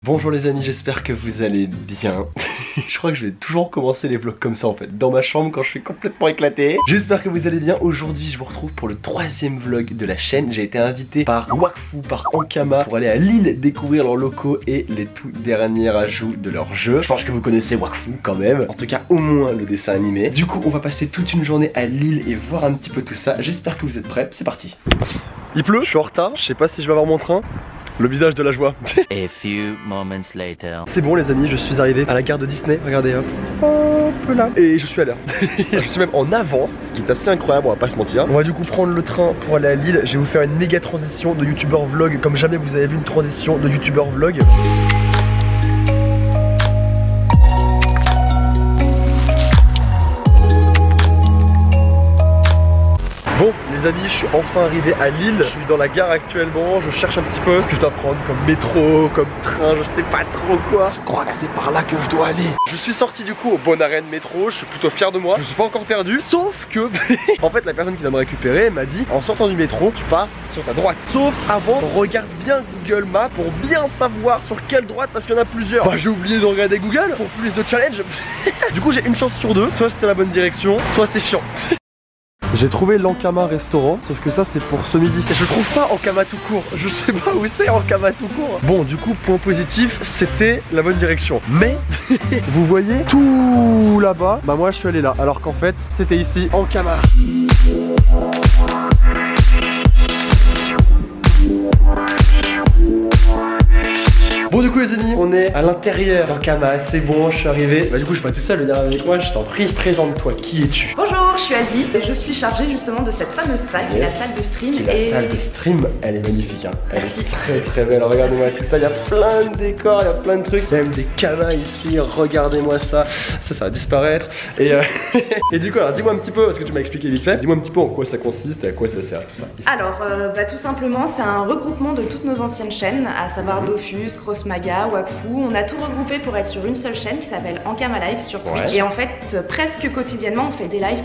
Bonjour les amis, j'espère que vous allez bien. Je crois que je vais toujours commencer les vlogs comme ça en fait, dans ma chambre quand je suis complètement éclaté. J'espère que vous allez bien. Aujourd'hui je vous retrouve pour le 3e vlog de la chaîne. J'ai été invité par Wakfu, par Ankama, pour aller à Lille découvrir leurs locaux et les tout derniers ajouts de leur jeu. Je pense que vous connaissez Wakfu quand même, en tout cas au moins le dessin animé. Du coup on va passer toute une journée à Lille et voir un petit peu tout ça. J'espère que vous êtes prêts, c'est parti. Il pleut, je suis en retard, je sais pas si je vais avoir mon train. Le visage de la joie. A few moments later. C'est bon les amis, je suis arrivé à la gare de Disney. Regardez hop, hop là. Et je suis à l'heure. Je suis même en avance, ce qui est assez incroyable, on va pas se mentir. On va du coup prendre le train pour aller à Lille. Je vais vous faire une méga transition de youtubeur vlog, comme jamais vous avez vu une transition de youtubeur vlog. Bon les amis, je suis enfin arrivé à Lille. Je suis dans la gare actuellement, je cherche un petit peu ce que je dois prendre comme métro, comme train, je sais pas trop quoi. Je crois que c'est par là que je dois aller. Je suis sorti du coup au bon arrêt de métro, je suis plutôt fier de moi. Je suis pas encore perdu, sauf que en fait la personne qui va me récupérer m'a dit en sortant du métro, tu pars sur ta droite. Sauf avant, regarde bien Google Maps pour bien savoir sur quelle droite parce qu'il y en a plusieurs. Bah j'ai oublié de regarder Google pour plus de challenge. Du coup j'ai une chance sur deux, soit c'est la bonne direction, soit c'est chiant. J'ai trouvé l'Ankama restaurant, sauf que ça c'est pour ce midi. Et je trouve pas Ankama tout court, je sais pas où c'est Ankama tout court. Bon du coup point positif, c'était la bonne direction. Mais vous voyez tout là-bas, bah moi je suis allé là. Alors qu'en fait c'était ici Ankama. Bon du coup les amis, on est à l'intérieur d'Ankama, c'est bon, je suis arrivé. Bah du coup je suis pas tout seul, viens avec moi, je t'en prie, présente-toi, qui es-tu? Bonjour, je suis Albi et je suis chargée justement de cette fameuse salle qui est la salle de stream. La salle de stream, elle est magnifique hein. Elle est très très belle, regardez-moi tout ça, il y a plein de décors, il y a plein de trucs. Il y a même des kamas ici, regardez-moi ça. Ça va disparaître. Et, et du coup alors dis-moi un petit peu, parce que tu m'as expliqué vite fait, dis-moi un petit peu en quoi ça consiste et à quoi ça sert tout ça. Alors tout simplement c'est un regroupement de toutes nos anciennes chaînes, à savoir Dofus, Crossmaga, Wakfu. On a tout regroupé pour être sur une seule chaîne qui s'appelle Ankama Live sur Twitch. Ouais. Et en fait presque quotidiennement on fait des lives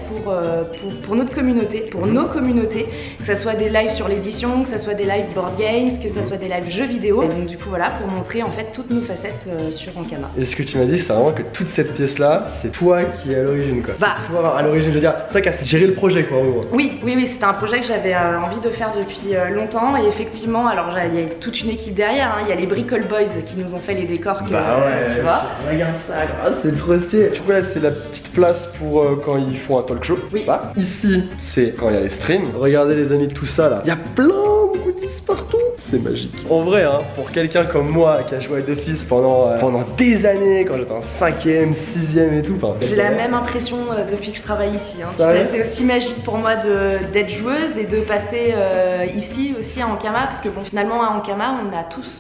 pour notre communauté, pour nos communautés, que ça soit des lives sur l'édition, que ça soit des lives board games, que ça soit des lives jeux vidéo. Et donc du coup voilà, pour montrer en fait toutes nos facettes sur Ankama. Et ce que tu m'as dit c'est vraiment que toute cette pièce là, c'est toi qui es à l'origine quoi. Bah toi à l'origine, je veux dire, toi qui as géré le projet quoi. Oui, c'était un projet que j'avais envie de faire depuis longtemps et effectivement, alors il y a toute une équipe derrière, hein. Il y a les Bricole Boys qui nous ont fait les décors que, bah ouais, tu vois. Regarde ça, c'est trop stylé. Du coup là c'est la petite place pour quand ils font un talk show. Oui. Ça. Ici c'est quand il y a les streams. Regardez les amis tout ça là. Il y a plein de goodies partout. C'est magique. En vrai hein, pour quelqu'un comme moi qui a joué à Dofus pendant des années, quand j'étais en 5ème, 6ème et tout. J'ai la même impression depuis que je travaille ici. Hein. Tu sais, c'est aussi magique pour moi d'être joueuse et de passer ici aussi à Ankama parce que bon finalement à Ankama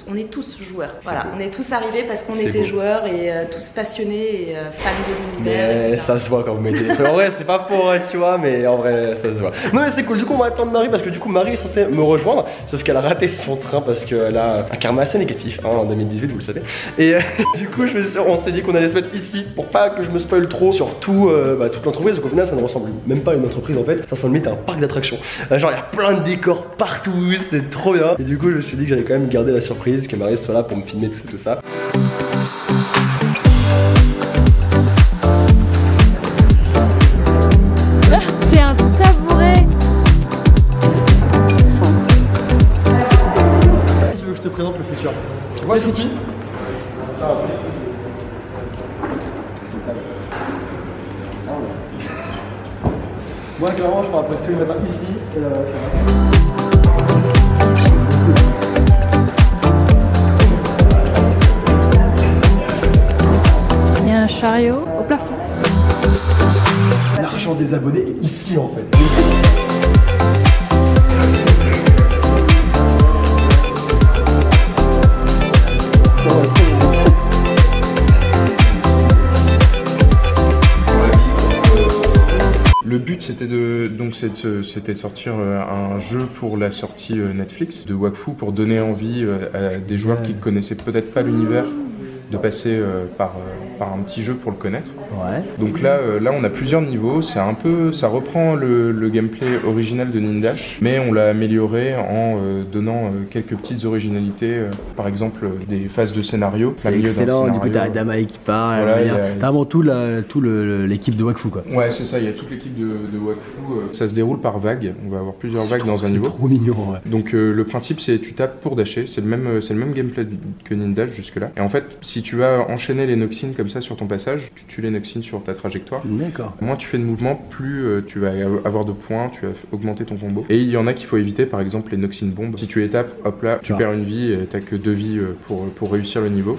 on est tous joueurs. Voilà, on est tous arrivés parce qu'on était joueurs et tous passionnés et fans de l'univers. Mais ça se voit quand vous mettez. En vrai c'est pas pour tu vois, mais en vrai ça se voit. Non mais c'est cool, du coup on va attendre Marie parce que du coup Marie est censée me rejoindre, sauf qu'elle a raté son train parce qu'elle a un karma assez négatif hein, en 2018 vous le savez. Et du coup on s'est dit qu'on allait se mettre ici pour pas que je me spoil trop sur tout, toute l'entreprise. Donc au final ça ne ressemble même pas à une entreprise en fait, ça ressemble limite à un parc d'attractions. Genre il y a plein de décors partout, c'est trop bien. Et du coup je me suis dit que j'allais quand même garder la surprise, que Marie soit là pour me filmer tout ça. C'est un tabouret. Tu veux que je te présente le futur? Tu vois ce futur? Moi clairement je ferai un post tous les matins ici et là tu vois. Il y a un chariot au plafond. L'argent des abonnés est ici en fait. Le but c'était de sortir un jeu pour la sortie Netflix de Wakfu pour donner envie à des joueurs qui ne connaissaient peut-être pas l'univers de passer par un petit jeu pour le connaître. Ouais. Donc là on a plusieurs niveaux, c'est un peu, ça reprend le gameplay original de Nindash, mais on l'a amélioré en donnant quelques petites originalités, par exemple des phases de scénario. C'est excellent, du coup t'as Damae qui parle, voilà, t'as vraiment tout l'équipe de Wakfu quoi. Ouais c'est ça, il y a toute l'équipe de Wakfu, ça se déroule par vague, on va avoir plusieurs vagues dans un niveau. Trop mignon ouais. Donc le principe c'est tu tapes pour dasher, c'est le même gameplay que Nindash jusque là. Et en fait si tu vas enchaîner les noxines comme ça sur ton passage, tu tues les noxines sur ta trajectoire. D'accord. Moins tu fais de mouvement, plus tu vas avoir de points, tu vas augmenter ton combo. Et il y en a qu'il faut éviter, par exemple les noxines bombes. Si tu les tapes, hop là, tu perds une vie et t'as que 2 vies pour réussir le niveau.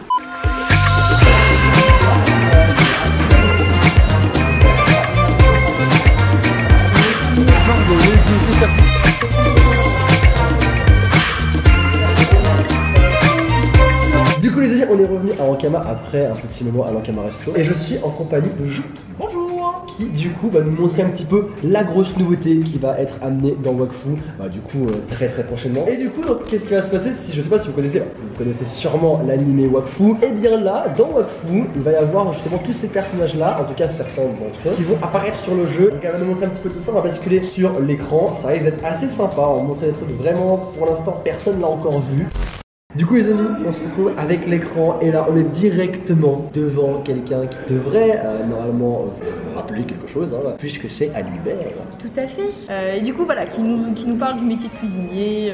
Du coup les amis, on est revenu à Ankama après un petit moment à l'Ankama Resto et je suis en compagnie de Juki. Bonjour. Qui du coup va nous montrer un petit peu la grosse nouveauté qui va être amenée dans Wakfu, très prochainement. Et du coup qu'est-ce qui va se passer si, je sais pas si vous connaissez sûrement l'animé Wakfu. Et bien là, dans Wakfu, il va y avoir justement tous ces personnages là, en tout cas certains d'entre eux, qui vont apparaître sur le jeu. Donc elle va nous montrer un petit peu tout ça, on va basculer sur l'écran, ça risque d'être assez sympa, on va montrer des trucs vraiment, pour l'instant personne l'a encore vu. Du coup les amis, on se retrouve avec l'écran et là on est directement devant quelqu'un qui devrait normalement vous rappeler quelque chose, hein, puisque c'est Alibert. Tout à fait. Et du coup voilà, qui nous parle du métier de cuisinier,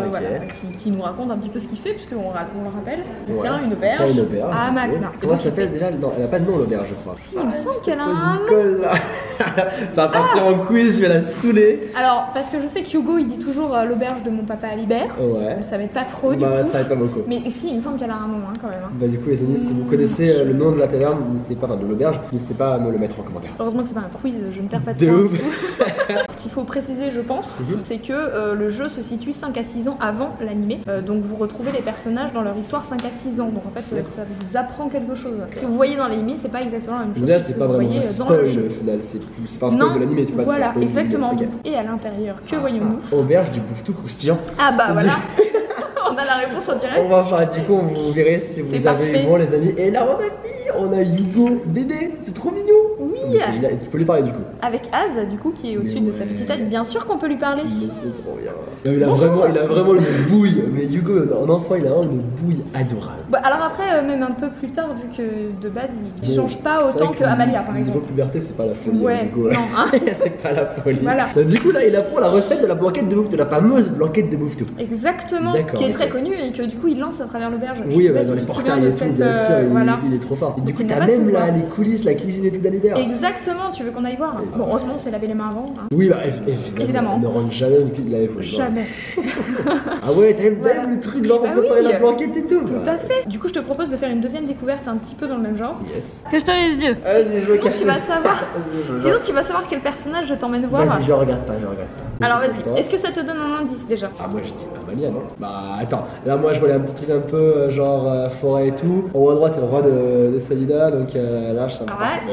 voilà, qui nous raconte un petit peu ce qu'il fait, puisqu'on le rappelle, il tient une auberge à Magna. Comment ça s'appelle déjà? Non, elle n'a pas de nom l'auberge je crois. Si, il me semble qu'elle a un nom. Ça va partir en quiz, je vais la saouler. Alors, parce que je sais que Hugo il dit toujours l'auberge de mon papa Alibert, ouais. Ça m'aide pas trop du coup. Ça aide pas beaucoup. Mais si, il me semble qu'elle a un nom quand même. Bah du coup les amis, si vous connaissez le nom de la taverne, n'hésitez pas, de l'auberge, n'hésitez pas à me le mettre en commentaire. Heureusement que c'est pas un quiz, je ne perds pas de temps. Ce qu'il faut préciser, je pense, c'est que le jeu se situe 5 à 6 ans avant l'animé. Donc vous retrouvez les personnages dans leur histoire 5 à 6 ans. Donc en fait, ça vous apprend quelque chose. Ce que vous voyez dans l'animé, c'est pas exactement la même chose. Là, c'est pas vraiment un spoil au final, c'est pas un spoil de l'animé, tu vois. Voilà, exactement. Okay. Et à l'intérieur, que voyons-nous? Auberge du bouffe tout croustillant. Ah bah voilà. On a la réponse en direct. On va faire, du coup, vous verrez si vous avez eu bon les amis. Et là on a Hugo bébé, c'est trop mignon. Oui. Tu peux lui parler du coup. Avec Az du coup qui est au-dessus de sa petite tête, bien sûr qu'on peut lui parler. Mais c'est trop bien. Il a vraiment une bouille. Mais Hugo, en enfant, il a vraiment une bouille adorable. Bah, alors après, même un peu plus tard, vu que de base il change pas autant que Amalia par exemple. Niveau puberté, c'est pas la folie. Ouais, Hugo. non, hein. C'est pas la folie. Voilà. Du coup là, il apprend la recette de la blanquette de Bouffe-tout, la fameuse blanquette de Bouffe-tout. Exactement. Qui est très connue et que du coup il lance à travers l'auberge. Oui, dans les portails et tout, bien sûr, il est trop fort. Et du coup, t'as même là les coulisses, la cuisine et tout d'Alibert. Exactement, tu veux qu'on aille voir? Bon, heureusement, on s'est lavé les mains avant. Hein. Oui, bah évidemment. Ne rentre jamais une cuisine laver. Jamais. Ah ouais, t'aimes le truc, genre, on préparer la blanquette et tout. Tout à fait. Du coup, je te propose de faire une deuxième découverte un petit peu dans le même genre. Yes. Cache-toi les yeux. Sinon, tu vas savoir. Sinon, tu vas savoir quel personnage je t'emmène voir. Vas-y, je regarde pas. Alors, vas-y. Est-ce que ça te donne un indice déjà? Ah, moi, je dis Amalia, non? Bah, attends. Là, moi, je voulais un petit truc un peu genre forêt et tout. En haut à droite, il y a le roi de Salida, donc là, je sens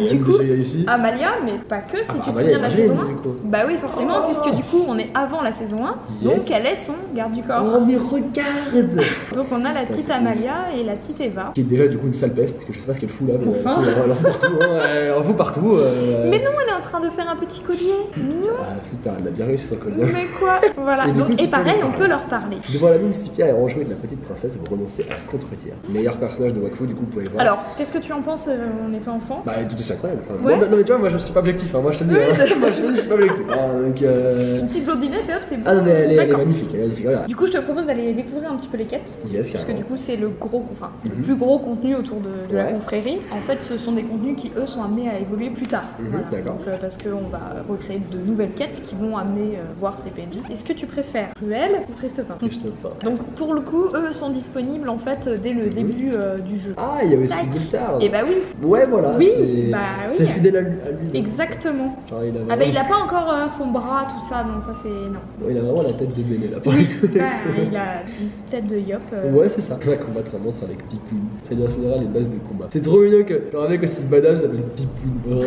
du coup, ici. Amalia, mais pas que, si tu te souviens de la saison 1. Bah oui, forcément, puisque du coup, on est avant la saison 1, donc elle est son garde du corps. Oh, mais regarde! Donc on a la petite Amalia et la petite Eva. Qui est déjà du coup une sale peste, que je sais pas ce qu'elle fout là, mais elle en fout partout, elle en fout partout. Mais non, elle est en train de faire un petit collier, c'est mignon. Ah super, elle a bien réussi son collier. Mais quoi? Voilà, et pareil, on peut leur parler. Devant la mine si fière et enjouée de la petite princesse, vous renoncez à la contre-tière. Meilleur personnage de Wakfu, du coup, vous pouvez voir. Alors, qu'est-ce que tu en penses en étant enfant? Bah, elle est tout aussi incroyable. Non, mais tu vois, moi je suis pas objectif, moi je te dis. Moi je suis pas objectif. Une petite blondinette et hop, c'est bon. Ah non, mais elle est magnifique, regarde. Du coup, je te propose d'aller découvrir un petit peu les quêtes. Yes, parce que du coup, c'est le plus gros contenu autour de la confrérie. En fait, ce sont des contenus qui, eux, sont amenés à évoluer plus tard. D'accord. Donc, parce qu'on va recréer de nouvelles quêtes qui vont amener voir ces PNJ. Est-ce que tu préfères Cruel ou Tristepin? Tristepin. Donc, pour le coup, eux sont disponibles en fait dès le début du jeu. Ah, il y a aussi Gultar. Et bah oui. Ouais, voilà. Oui, c'est fidèle à lui. Exactement. Genre, il a pas encore son bras, tout ça, donc ça c'est non. Il a vraiment la tête de Béné là. Il a une tête de Yop. Ouais, c'est ça. On va combattre un monstre avec Pipoun. C'est en général les bases de combat. C'est trop mignon que genre un mec aussi badass j'appelle Pipoun. Vraiment,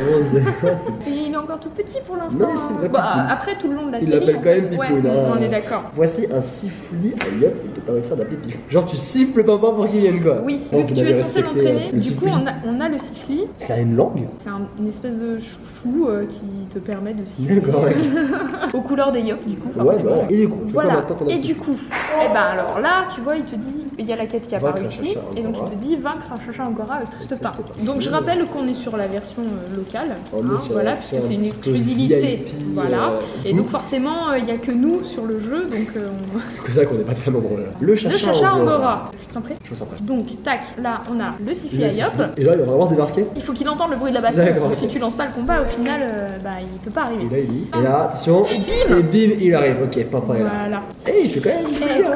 et il est encore tout petit pour l'instant. Non, c'est vrai. Après tout le long de la série. Il l'appelle quand même Pipoun. Ouais, on est d'accord. Voici un siffli à Yop de permettra d'appeler Pif. Genre tu siffles papa pour qu'il vienne quoi. Oui, Bon, vu que tu es censé l'entraîner, du coup on a le siffli. Ça a une langue. C'est une espèce de chouchou qui te permet de siffler. D'accord, ouais. Aux couleurs des yop du coup. Ouais, bah, et du coup, voilà. Et du coup, et ben alors là, tu vois, il te dit, il y a la quête qui apparaît ici, et donc il te dit vaincre un Chacha Angora avec Triste Pain. Donc je rappelle qu'on est sur la version locale, voilà, parce que c'est une exclusivité. Voilà. Et donc forcément, il n'y a que nous sur le jeu, donc c'est ça qu'on n'est pas très nombreux là. Le Chacha Angora. Je t'en prie. Je vous en prie. Donc, tac, là on a le sifflet à Yop. Et là il va vraiment débarquer. Il faut qu'il entende le bruit de la basse. Donc si tu lances pas le combat, au final, bah il peut pas arriver. Et là il lit. Et là, attention. Et bim, il arrive. Ok, papa est là. Voilà. Hey, c'est quand même.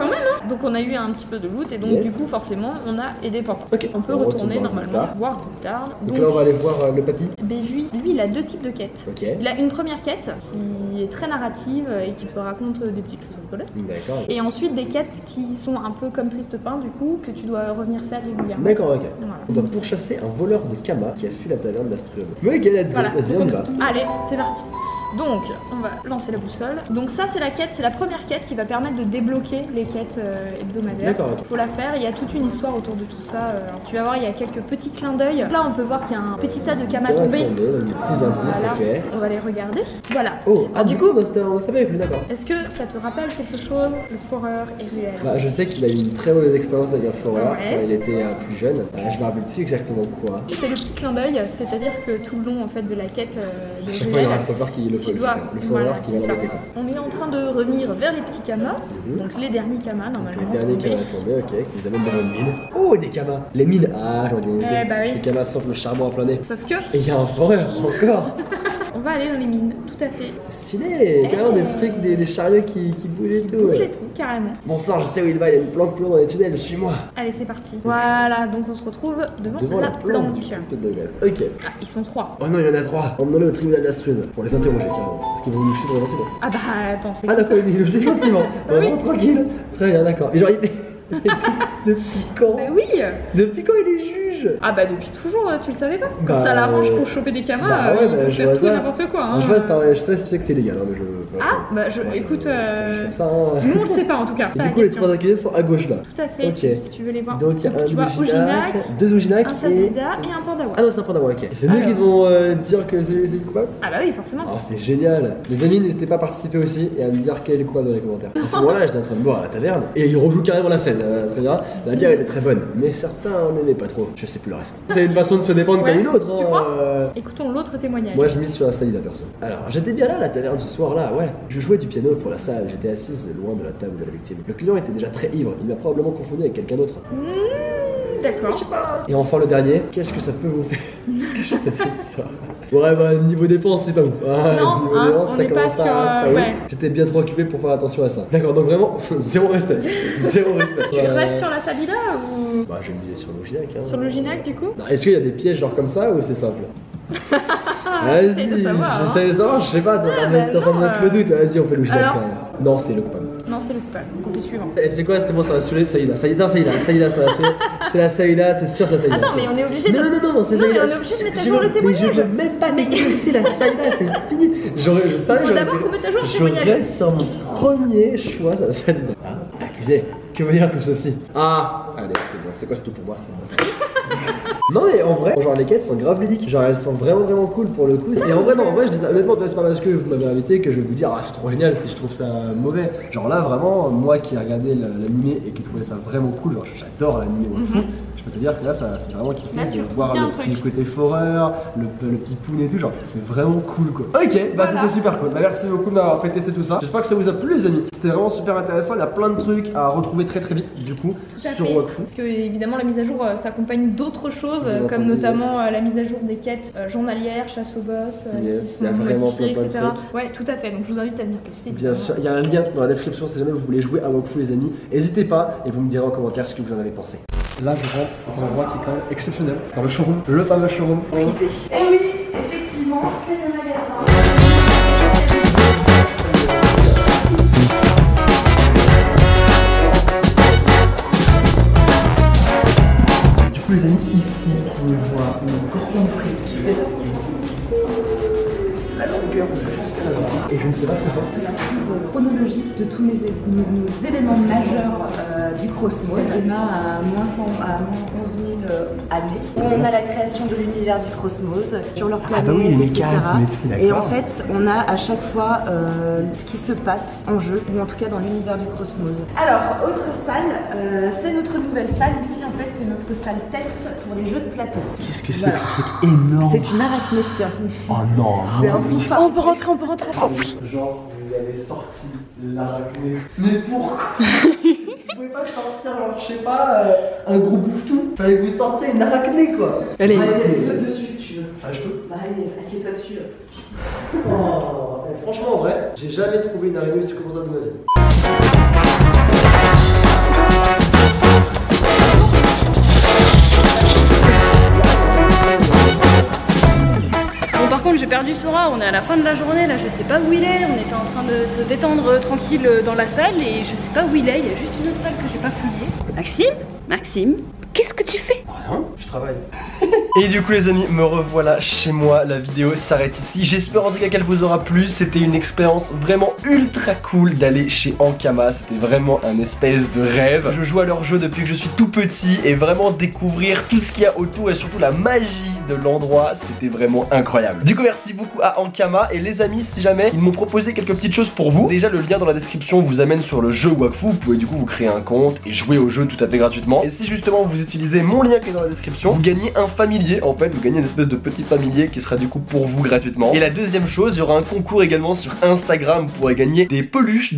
Donc on a eu un petit peu de loot et donc du coup forcément on a aidé Pampa. Ok. On peut retourner normalement voir Guitard. Donc là on va aller voir le papy. Bévui, lui il a deux types de quêtes. Ok. Il a une première quête qui est très narrative et qui te raconte des petites choses rigolotes. D'accord. Et ensuite des quêtes qui sont un peu comme Triste Pain du coup que tu dois revenir faire régulièrement. D'accord, ok. Voilà. On doit pourchasser un voleur de Kama qui a fui la taverne d'Astrium. Ok, let's go. Voilà. Vas-y, on y va. Allez, c'est parti. Donc, on va lancer la boussole. Donc ça, c'est la quête, c'est la première quête qui va permettre de débloquer les quêtes hebdomadaires. D'accord, ok. Faut la faire, il y a toute une histoire autour de tout ça. Alors, tu vas voir, il y a quelques petits clins d'œil. Là, on peut voir qu'il y a un petit tas de Kama tombés. Donc des petits indices, Voilà. ok. On va les regarder. Voilà. Oh, Alors, du coup, on se tape avec lui, d'accord. est-ce que ça te rappelle quelque chose? Le Forer est réel. Bah, je sais qu'il a eu une très mauvaise expérience avec un Forer Ouais. quand il était plus jeune. Je me rappelle plus exactement quoi. C'est le petit clin d'œil, c'est-à-dire que tout le long en fait de la quête de Chaque fois, il y réel, aura un Forer qui le tu faut. dois, Le Forer voilà, qui c'est va ça. l'embêter. On est en train de revenir vers les petits Kamas, donc les derniers Kamas normalement. Les derniers qui tombés. vont tomber, ok, qui nous amènent dans une mine. Oh, des Kamas. Les mines. Ah, j'aurais dû m'en douter. Bah oui. Ces Kamas sentent le charbon à plein nez. Sauf que Et il y a un Forer encore. on va aller dans les mines, tout à fait. C'est stylé. Carrément des trucs, des chariots qui bougent et tout. Bouge Ouais. et tout, carrément. Bon sang, je sais où il va, il y a une planque plus loin dans les tunnels, suis-moi. Allez, c'est parti. Voilà, donc on se retrouve devant la planque. Tête de glace. Ok. Ah, ils sont trois. Oh non, il y en a trois. Emmenons-les au tribunal d'Astrud pour les interroger carrément. Parce qu'ils vont nous suivre gentiment. Ah bah attends, c'est Ah d'accord, il nous suit gentiment. Vraiment tranquille. Très bien, d'accord. Et genre, depuis quand Bah oui. Depuis quand il est juge? Ah bah depuis toujours, tu le savais pas. Quand Bah, ça l'arrange pour choper des Kamas, bah ouais, il bah, peut je faire vois tout et ça. n'importe quoi. Hein. Je sais que c'est illégal, hein, mais je... Ah, bah écoute, C'est comme ça, hein. nous on le sait pas en tout cas. Et du coup, les trois accusés sont à gauche là. Tout à fait, Ok. si tu veux les voir. Donc il y a tu vois un Ojinac, deux Ojinac un et... Sabida et un Pandawa. Ah non, c'est un Pandawa, ok. Et c'est nous Alors. qui devons dire que c'est le coupable? Ah bah oui, forcément. Oh, c'est génial. Les amis, n'hésitez pas à participer aussi et à me dire quel est le coupable dans les commentaires. À ce moment-là, j'étais en train de boire à la taverne et il rejoue carrément la scène. Très bien. La bière était très bonne, mais certains n'aimaient pas trop. Je sais plus le reste. C'est une façon de se défendre Ouais, comme une autre. tu hein. crois Écoutons l'autre témoignage. Moi, je mise sur la Saïda perso. Alors, j'étais bien là à la taverne ce soir-là, ouais. Je jouais du piano pour la salle. J'étais assise loin de la table de la victime. Le client était déjà très ivre. Il m'a probablement confondu avec quelqu'un d'autre. D'accord. Je sais pas. Et enfin le dernier, qu'est-ce que ça peut vous faire? Ce soir. Ouais bah niveau défense c'est pas ouf. Ah, Non, niveau hein, défense on ça est pas commence sur, c'est pas ouais. ouf. J'étais bien trop occupé pour faire attention à ça. D'accord, donc vraiment zéro respect. Zéro respect. Tu restes sur la Sabida ou Bah je vais miser sur l'Oginac. Hein. sur le Ginac du coup? Non, est-ce qu'il y a des pièges genre comme ça ou c'est simple? Essaye Vas-y, de savoir, hein. j'essaie de savoir, je sais pas, t'es en train de bah mettre non, le doute, vas-y on fait l'Oginac alors quand même. Non, c'est le coupable. Non, c'est le coupable. On fait suivant. Et tu sais quoi, c'est bon, ça va saouler Saïda. Saïda, ça va saouler. C'est la Saïda, c'est sûr, c'est la Saïda. Attends, mais on est obligé de. Non, c'est Non, Saïda. mais on est obligé de mettre à Je jour les veux- témoignages. Mais je veux même pas laisser la Saïda, c'est fini. Je savais, faut d'abord qu'on mette à jour le je témoignage. reste sur mon premier choix, ça Saïda. Ah, accusé. Que veut dire tout ceci? Ah, allez, c'est bon, c'est quoi, c'est tout pour moi, c'est bon. Non mais en vrai, genre les quêtes sont grave ludiques, genre elles sont vraiment cool pour le coup. Et en vrai, non, en vrai, je dis ça honnêtement, c'est pas parce que vous m'avez invité que je vais vous dire ah c'est trop génial si je trouve ça mauvais. Genre là vraiment, moi qui ai regardé l'animé et qui trouvais ça vraiment cool, genre j'adore l'animé au fou. Je peux te dire que là ça fait vraiment kiffer Là, tu de retrouves voir bien le un petit truc. côté foreur, le petit poun et tout, genre c'est vraiment cool quoi. Ok, bah Voilà. c'était super cool. Bah merci beaucoup de m'avoir fait tester tout ça. J'espère que ça vous a plu les amis. C'était vraiment super intéressant, il y a plein de trucs à retrouver très vite du coup Tout à sur fait. Wakfu. Parce que évidemment la mise à jour s'accompagne d'autres choses, Bien comme entendu, notamment la mise à jour des quêtes journalières, chasse au boss, Yes, qui il y a sont vraiment modifiées, plein de etc. trucs. Ouais, tout à fait. Donc je vous invite à venir tester. Bien sûr, il y a un lien dans la description si jamais vous voulez jouer à Wakfu les amis. N'hésitez pas et vous me direz en commentaire ce que vous en avez pensé. Là je rentre dans un endroit qui est quand même exceptionnel, dans le showroom, le fameux showroom. Et oui, effectivement, c'est le magasin. Du coup les amis, ici vous pouvez voir une grande frise. La grande longueur de jusqu'à là-bas. Et je ne sais pas ce que c'est. C'est la prise chronologique de tous nos événements majeurs du Cosmos. On a à moins 11 000 années. On a la création de l'univers du Cosmos, sur leur planète, bah oui, les etc. mécanismes, Et en fait, on a à chaque fois ce qui se passe en jeu, ou en tout cas dans l'univers du Cosmos. Alors, autre salle, c'est notre nouvelle salle. Ici, en fait, c'est notre salle test pour les jeux de plateau. Qu'est-ce que c'est que ce truc énorme? C'est une arachne. Oh non, C'est un bouffe. On peut rentrer, on peut rentrer. Oh oui. genre, vous avez sorti l'arachné. Mais pourquoi? Vous pouvez pas sortir, genre, je sais pas, un gros bouffe-tout. Fallait que vous sortiez une arachné, quoi. Allez. Il y a des œufs dessus si tu veux. Ah, je peux? Bah allez, assieds-toi dessus. Oh, et franchement, en vrai, j'ai jamais trouvé une araignée aussi confortable de ma vie. Par contre, j'ai perdu Sora, on est à la fin de la journée, là je sais pas où il est, on était en train de se détendre tranquille dans la salle et je sais pas où il est, il y a juste une autre salle que j'ai pas fouillée. Maxime, qu'est-ce que tu fais? Rien, je travaille. Et du coup les amis, me revoilà chez moi, la vidéo s'arrête ici. J'espère en tout cas qu'elle vous aura plu, c'était une expérience vraiment ultra cool d'aller chez Ankama. C'était vraiment un espèce de rêve. Je joue à leur jeu depuis que je suis tout petit et vraiment découvrir tout ce qu'il y a autour et surtout la magie de l'endroit, c'était vraiment incroyable. Du coup merci beaucoup à Ankama et les amis, si jamais ils m'ont proposé quelques petites choses pour vous. Déjà le lien dans la description vous amène sur le jeu Wakfu, vous pouvez du coup vous créer un compte et jouer au jeu tout à fait gratuitement. Et si justement vous utilisez mon lien qui est dans la description, vous gagnez un familier, en fait vous gagnez une espèce de petit familier qui sera du coup pour vous gratuitement. Et la deuxième chose, il y aura un concours également sur Instagram, vous pourrez gagner des peluches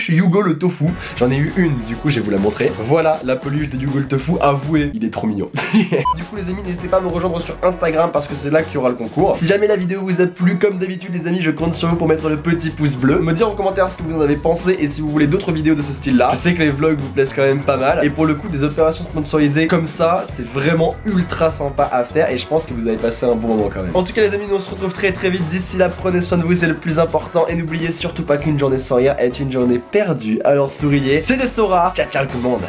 Yugo le tofu. J'en ai eu une, du coup je vais vous la montrer. Voilà la peluche de Yugo le tofu, avouez, il est trop mignon. Du coup les amis, n'hésitez pas à me rejoindre sur Instagram parce que c'est là qu'il y aura le concours. Si jamais la vidéo vous a plu, comme d'habitude les amis, je compte sur vous pour mettre le petit pouce bleu, me dire en commentaire ce que vous en avez pensé et si vous voulez d'autres vidéos de ce style là. Je sais que les vlogs vous plaisent quand même pas mal et pour le coup des opérations sponsorisées comme ça, c'est vraiment ultra sympa à faire et je pense que vous avez passé un bon moment quand même. En tout cas les amis, nous on se retrouve très vite. D'ici là, prenez soin de vous, c'est le plus important et n'oubliez surtout pas qu'une journée sans rien est une journée perdue. Alors souriez, c'était Sora, ciao ciao tout le monde.